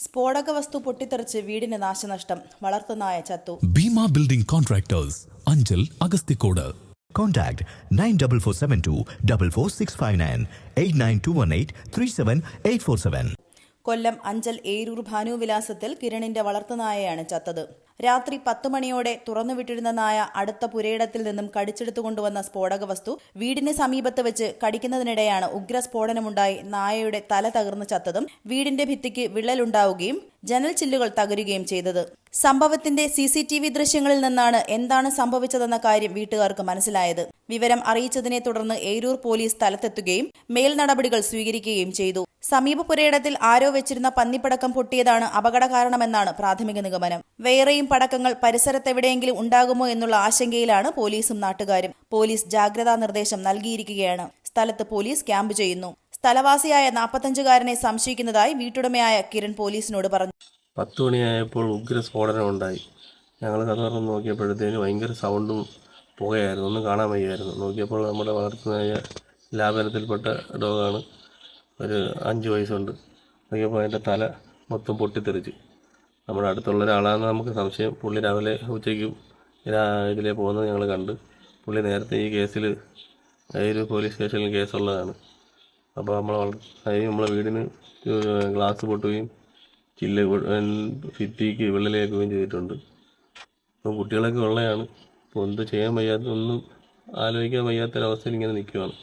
സ്ഫോടക വസ്തു പൊട്ടിത്തെറിച്ച് വീടിന് നാശനഷ്ടം, വളർത്തുനായ ചത്തു. Bima Building Contractors, Anjal, Agastikoda. Contact 94472 44659 89218 37847. Kollam Anchal Eroor ഭാനുവിലാസത്തിൽ കിരണിന്റെ വളർത്തുനായയാണ് ചത്തത്. രാത്രി 10 മണിയോടെ തുറന്നുവിട്ടിരുന്ന നായ അടുത്ത പുരയിടത്തിൽ നിന്നും കടിച്ചെടുത്തു കൊണ്ടുവന്ന സ്ഫോടക വസ്തു വീടിന് സമീപത്ത് വെച്ച് കടിക്കുന്നതിനിടെയാണ് ഉഗ്രസ്ഫോടനമുണ്ടായി നായയുടെ തല തകർന്ന് ചത്തതും വീടിന്റെ ഭിത്തിക്ക് വിള്ളലുണ്ടാവുകയും ജനൽ ചില്ലുകൾ തകരുകയും ചെയ്തത്. സംഭവത്തിന്റെ CCTV ദൃശ്യങ്ങളിൽ നിന്നാണ് എന്താണ് സംഭവിച്ചതെന്ന കാര്യം വീട്ടുകാർക്ക് മനസ്സിലായത്. വിവരം അറിയിച്ചതിനെ തുടർന്ന് ഏരൂർ പോലീസ് സ്ഥലത്തെത്തുകയും മേൽ നടപടികൾ സ്വീകരിക്കുകയും ചെയ്തു. സമീപ പുരയിടത്തിൽ ആരോ വെച്ചിരുന്ന പന്നിപ്പടക്കം പൊട്ടിയതാണ് അപകട കാരണമെന്നാണ് പ്രാഥമിക നിഗമനം. വേറെയും പടക്കങ്ങൾ പരിസരത്തെവിടെയെങ്കിലും ഉണ്ടാകുമോ എന്നുള്ള ആശങ്കയിലാണ് പോലീസും നാട്ടുകാരും. പോലീസ് ജാഗ്രതാ നിർദ്ദേശം നൽകിയിരിക്കുകയാണ്. സ്ഥലത്ത് പോലീസ് ക്യാമ്പ് ചെയ്യുന്നു. സ്ഥലവാസിയായ 45-കാരനെ സംശയിക്കുന്നതായി വീട്ടുടമയായ കിരൺ പോലീസിനോട് പറഞ്ഞു. 10 മണിയായപ്പോൾ ഉഗ്ര സ്ഫോടനം ഉണ്ടായി. ഞങ്ങൾ കഥ തുറന്ന് നോക്കിയപ്പോഴത്തേന് ഭയങ്കര സൗണ്ടും പുകയായിരുന്നു, ഒന്നും കാണാൻ വയ്യായിരുന്നു. നോക്കിയപ്പോൾ നമ്മുടെ വളർത്തുനായ ലാഭനത്തിൽപ്പെട്ട ഡോഗാണ്. ഒരു 5 വയസ്സുണ്ട്. നോക്കിയപ്പോൾ അതിൻ്റെ തല മൊത്തം പൊട്ടിത്തെറിച്ച്. നമ്മുടെ അടുത്തുള്ള ഒരാളാണെന്ന് നമുക്ക് സംശയം. പുള്ളി രാവിലെ ഉച്ചയ്ക്കും ഇതിലേ പോകുന്നത് ഞങ്ങൾ കണ്ട്. പുള്ളി നേരത്തെ ഈ കേസിൽ ഒരു പോലീസ് സ്റ്റേഷനിൽ കേസുള്ളതാണ്. അപ്പോൾ നമ്മളെ വീടിന് ഗ്ലാസ് പൊട്ടുകയും ചില്ല് ഭിത്തിക്ക് വിള്ളലേക്കുകയും ചെയ്തിട്ടുണ്ട്. അപ്പോൾ കുട്ടികളൊക്കെ ഉള്ളതാണ്. ഇപ്പോൾ എന്ത് ചെയ്യാൻ വയ്യാത്ത, ഒന്നും ആലോചിക്കാൻ വയ്യാത്തൊരവസ്ഥയിൽ ഇങ്ങനെ നിൽക്കുകയാണ്.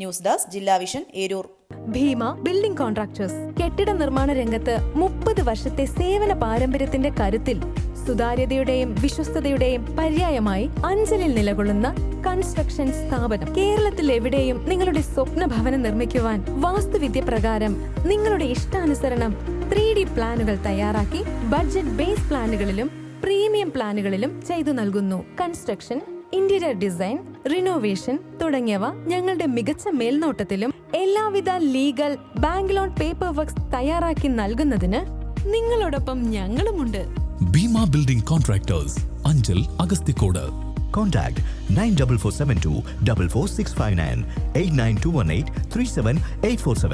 ന്യൂസ് ഡെസ്ക് ജില്ലാ vision Eroor. Bhima building contractors കെട്ടിട നിർമ്മാണ രംഗത്ത് 30 വർഷത്തെ സേവന പാരമ്പര്യത്തിന്റെ കരുത്തിൽ സുതാര്യതയുടെയും വിശ്വസ്തതയുടെയും പര്യായമായി അഞ്ചലിൽ നിലകൊള്ളുന്ന കൺസ്ട്രക്ഷൻ സ്ഥാപനം. കേരളത്തിൽ എവിടെയും നിങ്ങളുടെ സ്വപ്ന ഭവനം നിർമ്മിക്കുവാൻ വാസ്തുവിദ്യ പ്രകാരം നിങ്ങളുടെ ഇഷ്ടാനുസരണം 3D പ്ലാനുകൾ തയ്യാറാക്കി ബഡ്ജറ്റ് ബേസ് പ്ലാനുകളിലും പ്രീമിയം പ്ലാനുകളിലും ചെയ്തു നൽകുന്നു. കൺസ്ട്രക്ഷൻ, ഇന്റീരിയർ ഡിസൈൻ, റിനോവേഷൻ തുടങ്ങിയവ ഞങ്ങളുടെ മികച്ച മേൽനോട്ടത്തിലും എല്ലാവിധ legal bank loan paper works തയ്യാറാക്കി നൽകുന്നതിന് നിങ്ങളോടൊപ്പം ഞങ്ങളുമുണ്ട്. Bima Building Contractors, Anjal, Agastikoda. Contact 94472 44659 89218 37847.